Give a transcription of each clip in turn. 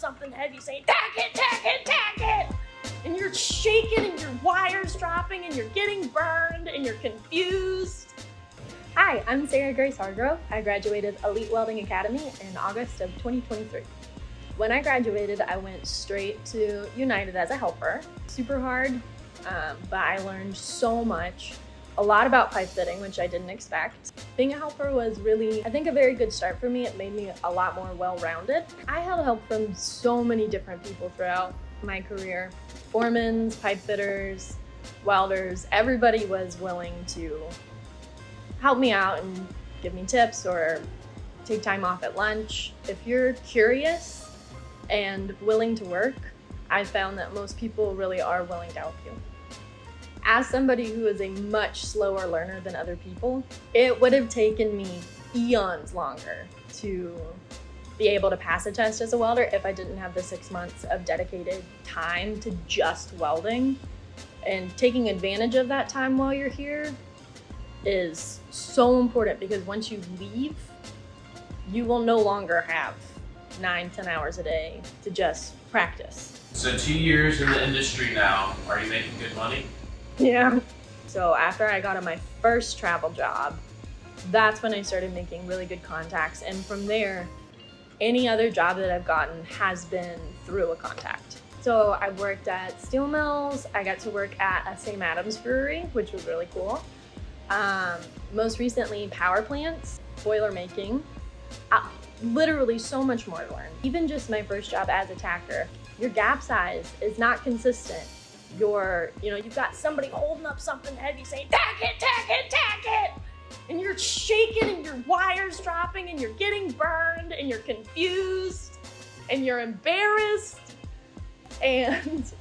something heavy, saying, tack it, tack it, tack it. And you're shaking and your wire's dropping and you're getting burned and you're confused. Hi, I'm Sarah Grace Hargrove. I graduated Elite Welding Academy in August of 2023. When I graduated, I went straight to United as a helper. Super hard, but I learned so much. A lot about pipe fitting, which I didn't expect. Being a helper was really, I think, a very good start for me. It made me a lot more well-rounded. I had help from so many different people throughout my career. Foremans, pipe fitters, welders, everybody was willing to help me out and give me tips or take time off at lunch. If you're curious and willing to work, I found that most people really are willing to help you. As somebody who is a much slower learner than other people, it would have taken me eons longer to be able to pass a test as a welder if I didn't have the 6 months of dedicated time to just welding. And taking advantage of that time while you're here is so important, because once you leave, you will no longer have 9-10 hours a day to just practice. So 2 years in the industry now, are you making good money? Yeah. So after I got on my first travel job, that's when I started making really good contacts. And from there, any other job that I've gotten has been through a contact. So I worked at steel mills. I got to work at a St. Adams brewery, which was really cool. Most recently, power plants, boiler making, literally so much more to learn. Even just my first job as a tacker, your gap size is not consistent. You've got somebody holding up something heavy saying, tack it, tack it, tack it. And you're shaking and your wire's dropping and you're getting burned and you're confused and you're embarrassed. And,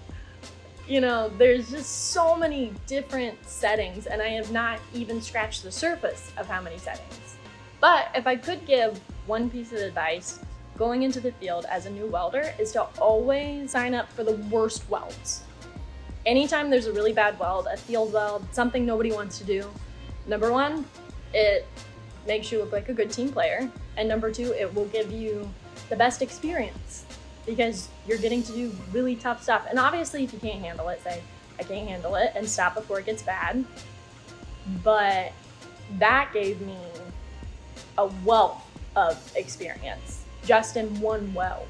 there's just so many different settings, and I have not even scratched the surface of how many settings. But if I could give one piece of advice going into the field as a new welder, is to always sign up for the worst welds. Anytime there's a really bad weld, a field weld, something nobody wants to do, number one, it makes you look like a good team player. And number two, it will give you the best experience because you're getting to do really tough stuff. And obviously, if you can't handle it, say, I can't handle it, and stop before it gets bad. But that gave me a wealth of experience just in one weld.